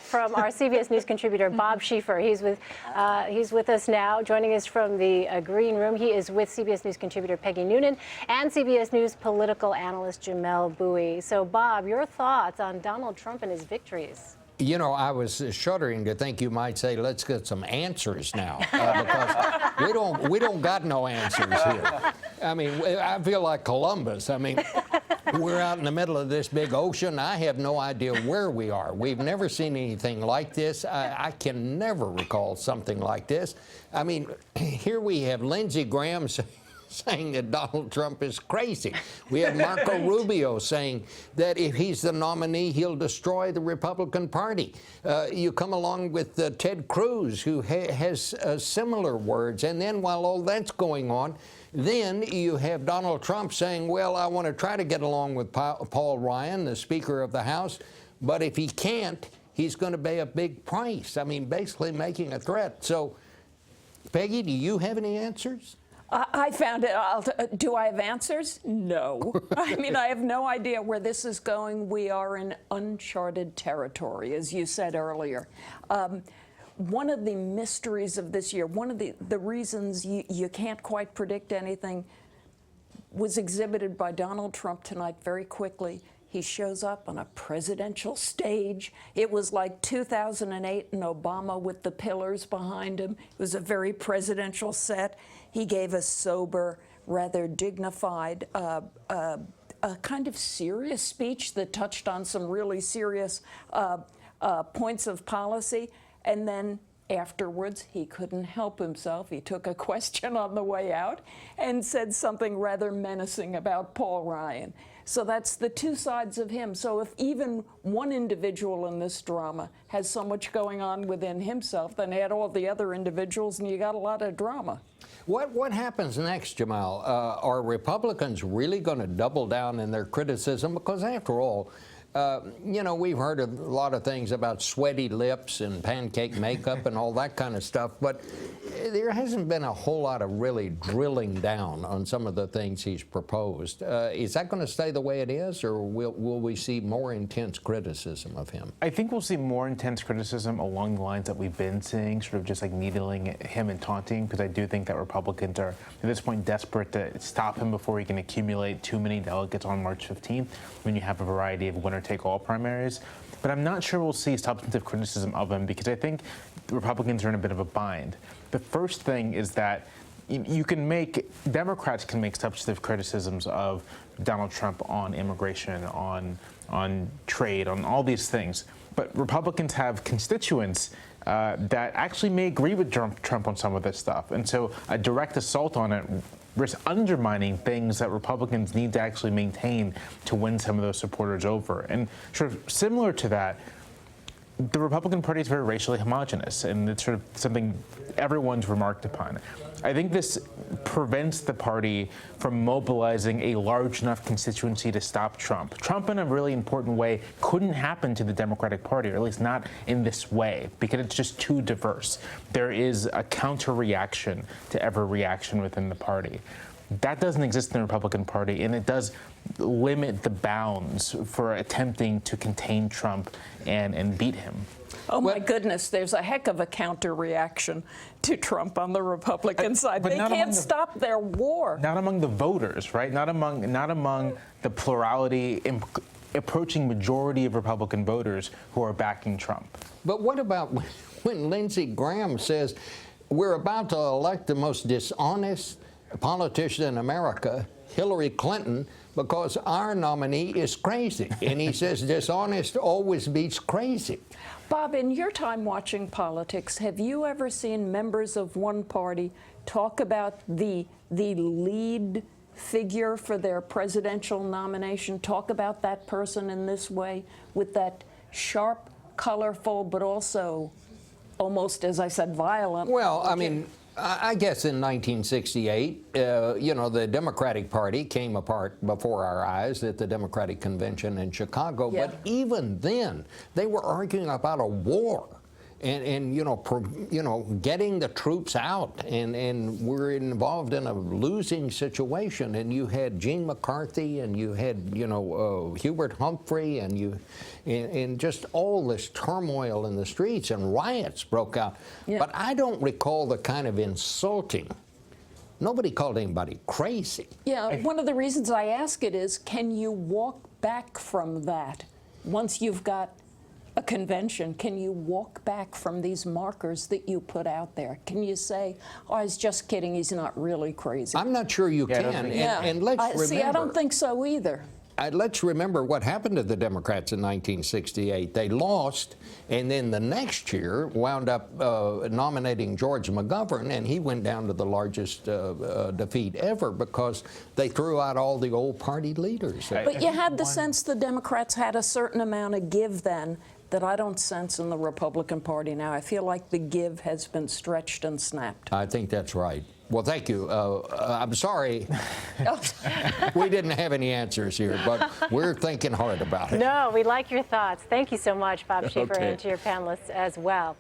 from our CBS News contributor, Bob Schieffer. He's with us now, joining us from the Green Room. He is with CBS News contributor Peggy Noonan and CBS News political analyst Jamelle Bouie. So, Bob, your thoughts on Donald Trump and his victories? You know, I was shuddering to think you might say, let's get some answers now, because we don't got no answers here. I mean, I feel like Columbus. I mean, we're out in the middle of this big ocean. I have no idea where we are. We've never seen anything like this. I can never recall something like this. I mean, here we have Lindsey Graham saying that Donald Trump is crazy. We have Marco Rubio saying that if he's the nominee, he'll destroy the Republican Party. You come along with Ted Cruz, who has similar words. And then while all that's going on, then you have Donald Trump saying, well, I want to try to get along with Paul Ryan, the Speaker of the House, but if he can't, he's going to pay a big price. I mean, basically making a threat. So, Peggy, do you have any answers? I found it. Do I have answers? No. I mean, I have no idea where this is going. We are in uncharted territory, as you said earlier. One of the mysteries of this year, one of the reasons you can't quite predict anything, was exhibited by Donald Trump tonight very quickly. He shows up on a presidential stage. It was like 2008 and Obama with the pillars behind him. It was a very presidential set. He gave a sober, rather dignified, a kind of serious speech that touched on some really serious points of policy. And then afterwards, he couldn't help himself. He took a question on the way out and said something rather menacing about Paul Ryan. So that's the two sides of him. So if even one individual in this drama has so much going on within himself, then add all the other individuals and you got a lot of drama. What happens next, Jamelle? Are Republicans really going to double down in their criticism? Because after all, you know, we've heard a lot of things about sweaty lips and pancake makeup and all that kind of stuff, but there hasn't been a whole lot of really drilling down on some of the things he's proposed. Is that going to stay the way it is, or will we see more intense criticism of him? I think we'll see more intense criticism along the lines that we've been seeing, sort of just like needling him and taunting, because I do think that Republicans are, at this point, desperate to stop him before he can accumulate too many delegates on March 15th, when you have a variety of winner-take-all primaries. But I'm not sure we'll see substantive criticism of him, because I think the Republicans are in a bit of a bind. The first thing is that Democrats can make substantive criticisms of Donald Trump on immigration, on trade, on all these things. But Republicans have constituents that actually may agree with Trump on some of this stuff. And so a direct assault on it risks undermining things that Republicans need to actually maintain to win some of those supporters over. And sort of similar to that, the Republican Party is very racially homogenous, and it's sort of something everyone's remarked upon. I think this prevents the party from mobilizing a large enough constituency to stop Trump. Trump, in a really important way, couldn't happen to the Democratic Party, or at least not in this way, because it's just too diverse. There is a counter-reaction to every reaction within the party. That doesn't exist in the Republican Party, and it does limit the bounds for attempting to contain Trump and beat him. Oh, my goodness, there's a heck of a counter-reaction to Trump on the Republican side. They can't stop their war. Not among the voters, right? Not among the plurality, approaching majority of Republican voters who are backing Trump. But what about when Lindsey Graham says, we're about to elect the most dishonest politician in America, Hillary Clinton, because our nominee is crazy. And he says dishonest always beats crazy. Bob, in your time watching politics, have you ever seen members of one party talk about the lead figure for their presidential nomination, talk about that person in this way, with that sharp, colorful, but also almost, as I said, violent? Well, I mean, I guess in 1968, you know, the Democratic Party came apart before our eyes at the Democratic Convention in Chicago. Yeah. But even then, they were arguing about a war. and getting the troops out, and we're involved in a losing situation. And you had Gene McCarthy, and you had Hubert Humphrey, and just all this turmoil in the streets, and riots broke out. Yeah. But I don't recall the kind of insulting. Nobody called anybody crazy. Yeah, one of the reasons I ask it is, can you walk back from that? Once you've got a convention, can you walk back from these markers that you put out there? Can you say, oh, I was just kidding, he's not really crazy? I'm not sure you can. And let's remember. See, I don't think so either. Let's remember what happened to the Democrats in 1968. They lost, and then the next year wound up nominating George McGovern, and he went down to the largest defeat ever because they threw out all the old party leaders. But you had the sense the Democrats had a certain amount of give then that I don't sense in the Republican Party now. I feel like the give has been stretched and snapped. I think that's right. Well, thank you. I'm sorry we didn't have any answers here, but we're thinking hard about it. No, we like your thoughts. Thank you so much, Bob Schieffer, Okay. and to your panelists as well.